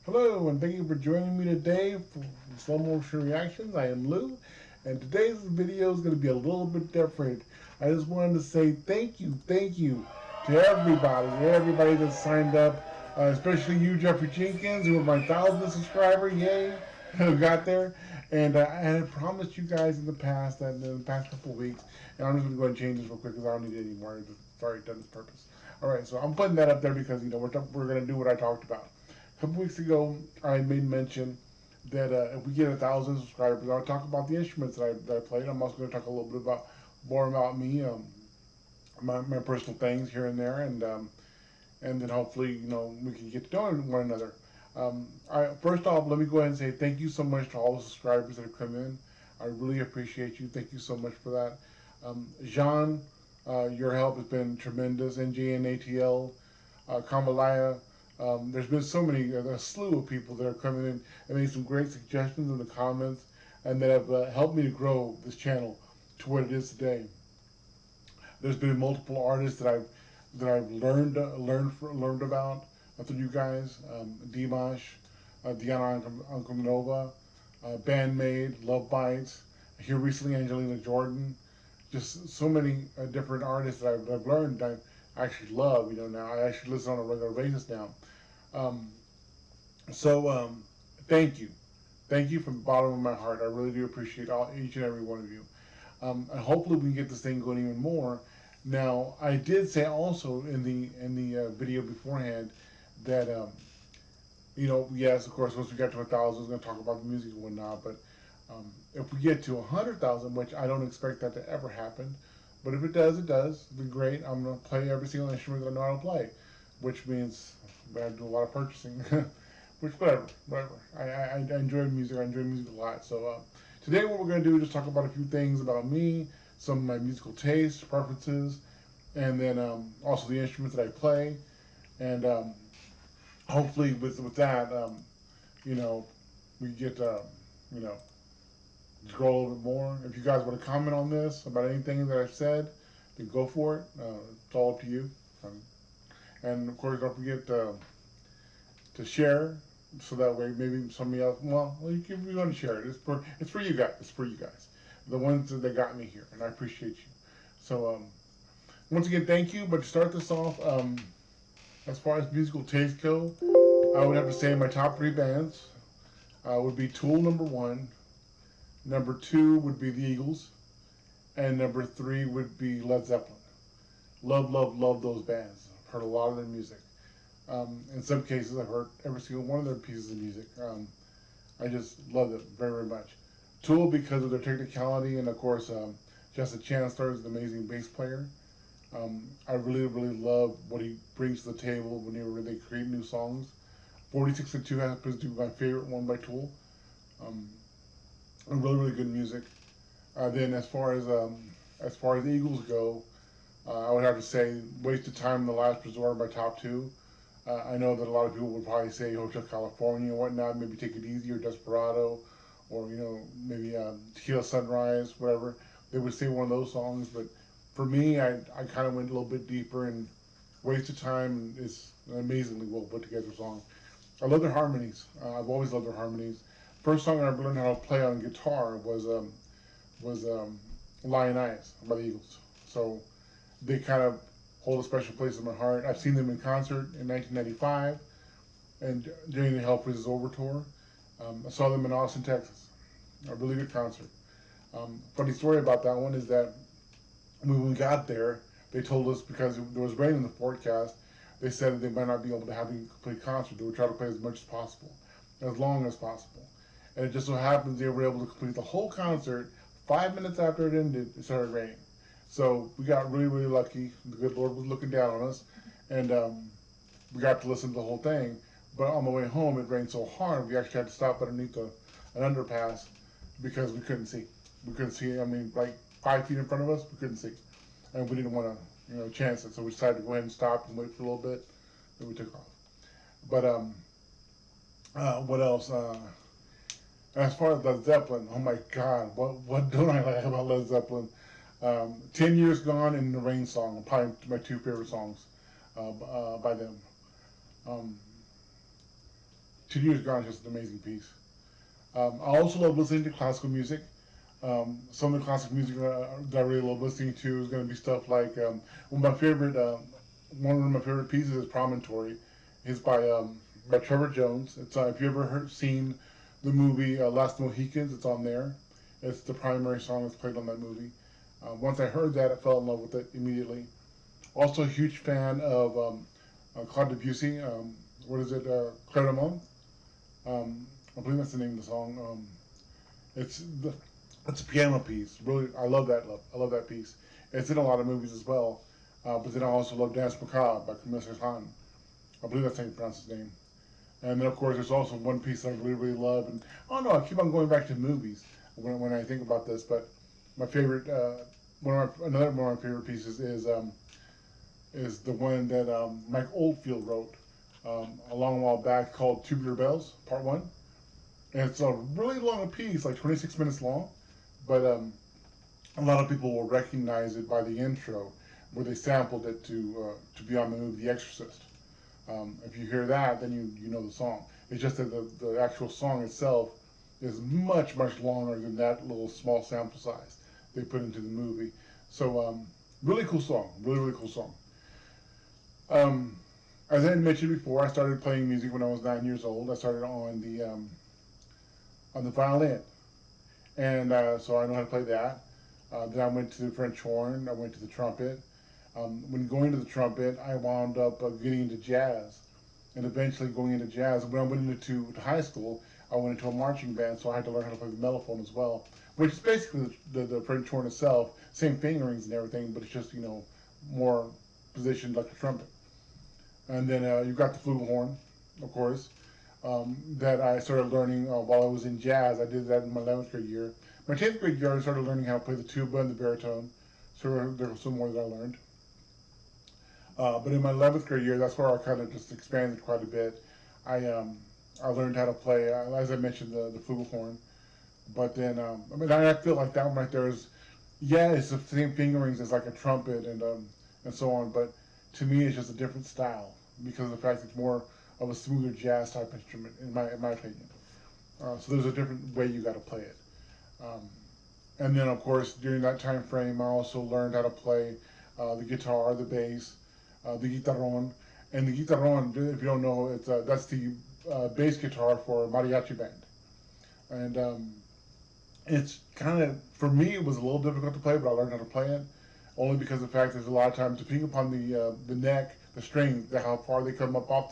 Hello, and thank you for joining me today for Slow Motion Reactions. I am Lou, and today's video is going to be a little bit different. I just wanted to say thank you to everybody that signed up, especially you, Jeffrey Jenkins, who are my 1,000th subscriber. Yay! Who got there. And I had promised you guys in the past that in the past couple of weeks, and I'm just going to go and change this real quick because I don't need it anymore. It's already done its purpose. All right, so I'm putting that up there because we're going to do what I talked about. A couple weeks ago, I made mention that if we get 1,000 subscribers, I'll talk about the instruments that I played. I'm also going to talk a little bit about more about me, my personal things here and there, and then hopefully we can get to know one another. First off, let me go ahead and say thank you so much to all the subscribers that have come in. I really appreciate you. Thank you so much for that. Jean, your help has been tremendous. NJNATL, Kamalaya. There's been a slew of people that are coming in and made some great suggestions in the comments, and that have helped me to grow this channel to what it is today. There's been multiple artists that I've learned about through you guys. Dimash, Diana Ankumanova, Bandmade, Love Bites. Here recently, Angelina Jordan. Just so many different artists that I've learned. I actually love. Now I actually listen on a regular basis now. Um, so thank you, thank you from the bottom of my heart. I really do appreciate each and every one of you. And hopefully we can get this thing going even more. Now, I did say also in the video beforehand that yes, of course, once we got to 1,000, I was going to talk about the music and whatnot. But if we get to 100,000, which I don't expect that to ever happen, but if it does, it does. It'd be great. I'm going to play every single instrument that I know how to play, which means I do a lot of purchasing. Which whatever. I enjoy music. I enjoy music a lot. So today, what we're going to do is just talk about a few things about me, some of my musical tastes, preferences, and then also the instruments that I play, and hopefully with that, you know, we get you know to grow a little bit more. If you guys want to comment on this about anything that I've said, then go for it. It's all up to you. Um, and of course, don't forget to share, so that way maybe somebody else. Well, you want to share it. It's for you guys. It's for you guys, the ones that got me here, and I appreciate you. So once again, thank you. But to start this off, as far as musical taste go, I would have to say my top three bands would be Tool number one, number two would be the Eagles, and number three would be Led Zeppelin. Love those bands. I've heard a lot of their music. In some cases, I've heard every single one of their pieces of music. I just love it very much. Tool because of their technicality, and of course, Justin Chancellor is an amazing bass player. I really love what he brings to the table whenever they create new songs. 46 and 2 happens to be my favorite one by Tool. Um, really good music. Then as far as the Eagles go, I would have to say "Wasted Time" and "The Last Resort" are my top two. I know that a lot of people would probably say Hotel California and whatnot, maybe Take It Easy or Desperado, or maybe Tequila Sunrise, whatever. They would say one of those songs, but for me, I kind of went a little bit deeper, and Wasted Time is an amazingly well put together song. I love their harmonies. I've always loved their harmonies. First song I ever learned how to play on guitar was Lion Eyes by the Eagles. So they kind of hold a special place in my heart. I've seen them in concert in 1995 and during the Hell Freezes Over tour. I saw them in Austin, Texas. A really good concert. Funny story about that one is that when we got there, they told us because there was rain in the forecast, they said that they might not be able to have a complete concert. They would try to play as much as possible, as long as possible. And it just so happens they were able to complete the whole concert. 5 minutes after it ended, it started raining. So we got really lucky. The good Lord was looking down on us, and we got to listen to the whole thing. But on the way home, it rained so hard we actually had to stop underneath an underpass because we couldn't see. We couldn't see. I mean, like 5 feet in front of us, we couldn't see, and we didn't want to, chance it. So we decided to go ahead and stop and wait for a little bit. Then we took off. But what else? As far as Led Zeppelin, oh my God, what don't I like about Led Zeppelin? 10 Years Gone and the Rain Song are probably my two favorite songs by them. Um, 10 Years Gone is just an amazing piece. I also love listening to classical music. Some of the classic music that I really love listening to is going to be stuff like one of my favorite pieces is Promontory. It's by Trevor Jones. It's if you ever seen the movie Last Mohicans, it's on there. It's the primary song that's played on that movie. Once I heard that, I fell in love with it immediately. Also, a huge fan of Claude Debussy. What is it? Clermont. I believe that's the name of the song. It's the it's a piano piece. Really, I love that. I love that piece. It's in a lot of movies as well. But then I also love Dance Macabre by Camille Saint-Saëns. I believe that's how you pronounce his name. And then of course there's also one piece that I really love. And I don't know. I keep on going back to movies when I think about this. But my favorite another one of my favorite pieces is the one that Mike Oldfield wrote a long while back called Tubular Bells Part One. And it's a really long piece, like 26 minutes long, but a lot of people will recognize it by the intro, where they sampled it to be on the movie The Exorcist. If you hear that, then you know the song. It's just that the actual song itself is much longer than that little small sample size they put into the movie. So really cool song, really cool song. As I mentioned before, I started playing music when I was 9 years old. I started on the violin, and so I know how to play that. Then I went to the French horn. I went to the trumpet. When going to the trumpet, I wound up getting into jazz, and eventually going into jazz. When I went into to high school, I went into a marching band, so I had to learn how to play the mellophone as well, which is basically the French horn itself, same fingerings and everything, but it's just more positioned like a trumpet. And then you've got the flugelhorn, of course, that I started learning while I was in jazz. I did that in my 11th grade year. My 10th grade year, I started learning how to play the tuba and the baritone. So there was some more that I learned. But in my 11th grade year, that's where I kind of just expanded quite a bit. I learned how to play, as I mentioned, the flugelhorn. But then, I feel like that one right there is, yeah, it's the same fingerings as like a trumpet and so on. But to me, it's just a different style because of the fact it's more of a smoother jazz type instrument, in my opinion. So there's a different way you got to play it. Um, and then, of course, during that time frame, I also learned how to play the guitar, the bass, the guitarron. And the guitarron, if you don't know, that's the bass guitar for a mariachi band. And it's kind of, for me, it was a little difficult to play, but I learned how to play it. Only because of the fact there's a lot of times, depending upon the neck, the strings, how far they come up off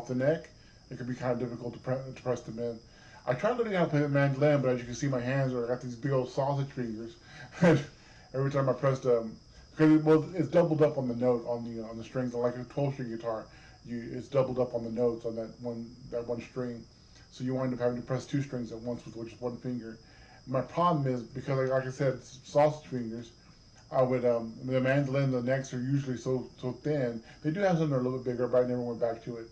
the neck, it can be kind of difficult to press them in. I tried learning how to play the mandolin, but as you can see, my hands I got these big old sausage fingers. And every time I pressed because it's doubled up on the note on the strings. Like a 12-string guitar, it's doubled up on the notes on that one string. So you wind up having to press two strings at once with just one finger. My problem is because, like I said, it's sausage fingers. I would the mandolin, the necks are usually so thin. They do have some that are a little bit bigger, but I never went back to it.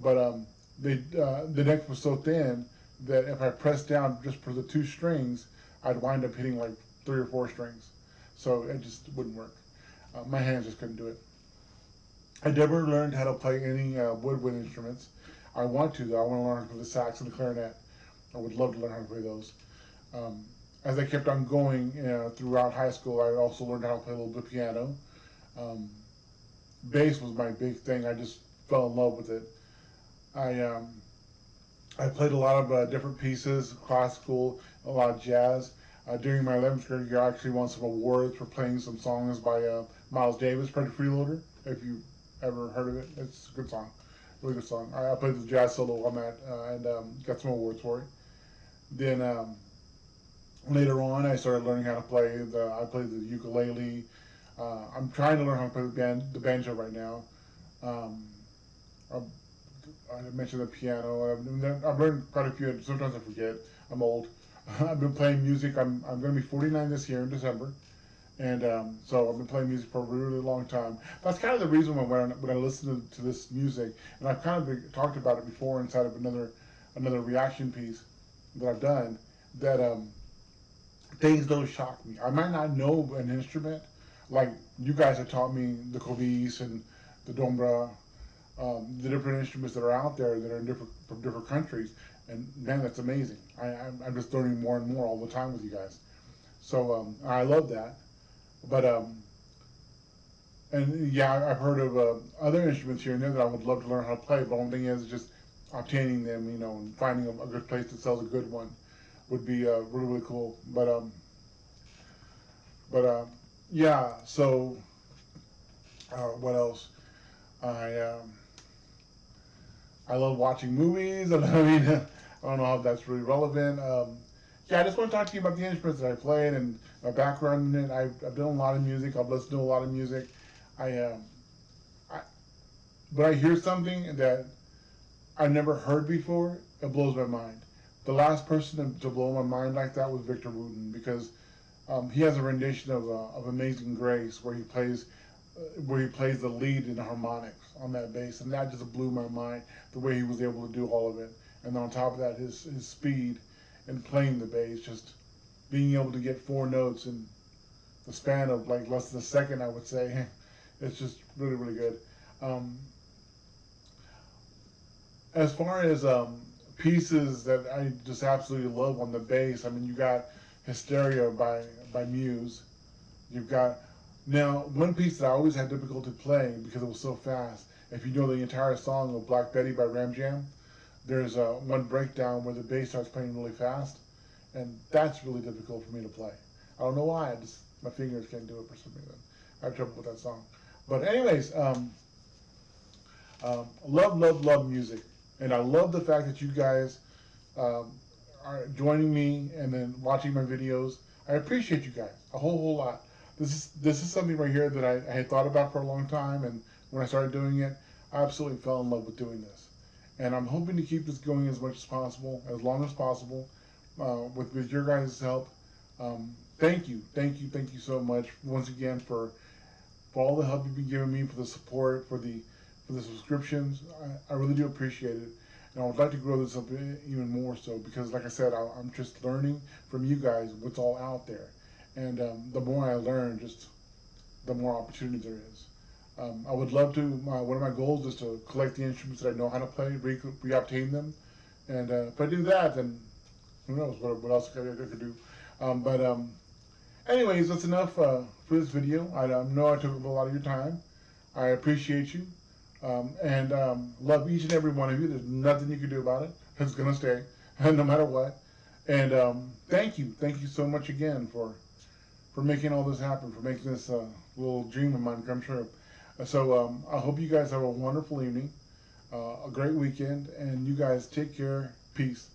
But the neck was so thin that if I pressed down just for the two strings, I'd wind up hitting like 3 or 4 strings. So it just wouldn't work. My hands just couldn't do it. I never learned how to play any woodwind instruments. I want to though. I want to learn how to play the sax and the clarinet. I would love to learn how to play those. Um, as I kept on going throughout high school, I also learned how to play a little bit of piano. Um, Bass was my big thing. I just fell in love with it. I I played a lot of different pieces, classical, a lot of jazz. During my 11th grade year, I actually won some awards for playing some songs by Miles Davis, Project Freeloader. If you ever heard of it, it's a good song, really good song. I played the jazz solo on that and got some awards for it. Then later on, I started learning how to play I played the ukulele. I'm trying to learn how to play the banjo right now. Um, I, I mentioned the piano. I've learned quite a few. Sometimes I forget. I'm old. I've been playing music. I'm going to be 49 this year in December, and so I've been playing music for a really long time. That's kind of the reason when I listen to this music, and I've kind of talked about it before inside of another reaction piece that I've done. That things don't shock me. I might not know an instrument, like you guys have taught me the kovis and the dombra, the different instruments that are out there that are in from different countries. And man, that's amazing. I'm just learning more and more all the time with you guys. So I love that. But and yeah, I've heard of other instruments here and there that I would love to learn how to play. But the only thing is just obtaining them, you know, and finding a good place that sells a good one would be really cool. But yeah. So what else? I I love watching movies. I mean, I don't know how that's really relevant. Yeah, I just want to talk to you about the instruments that I played and my background in it. I've done a lot of music. I've listened to a lot of music. I, I but I hear something that I've never heard before. It blows my mind. The last person to blow my mind like that was Victor Wooten because he has a rendition of Amazing Grace where he plays the lead in harmonics on that bass, and that just blew my mind the way he was able to do all of it. And on top of that, his speed in playing the bass, just being able to get four notes in the span of like less than a second, I would say, it's just really good. Um, as far as pieces that I just absolutely love on the bass, I mean, you got Hysteria by Muse. You've got now one piece that I always had difficulty playing because it was so fast. If you know the entire song of Black Betty by Ram Jam, there's one breakdown where the bass starts playing really fast, and that's really difficult for me to play. I don't know why. I just my fingers can't do it for some reason. I have trouble with that song. But anyways, love music, and I love the fact that you guys um, are joining me and then watching my videos. I appreciate you guys a whole lot. This is something right here that I had thought about for a long time, and when I started doing it, I absolutely fell in love with doing this. And I'm hoping to keep this going as much as possible, as long as possible, with your guys' help. Thank you so much once again for all the help you've been giving me, for the support, for the subscriptions. I really do appreciate it. And I would like to grow this up even more so because, like I said, I'm just learning from you guys what's all out there. And the more I learn, just the more opportunity there is. I would love to. One of my goals is to collect the instruments that I know how to play, re-obtain them, and if I do that, then who knows what else I could do. But anyways, that's enough for this video. I know I took up a lot of your time. I appreciate you, and love each and every one of you. There's nothing you can do about it. It's gonna stay, no matter what. And thank you so much again for making all this happen, for making this little dream of mine come true. So I hope you guys have a wonderful evening, a great weekend, and you guys take care. Peace.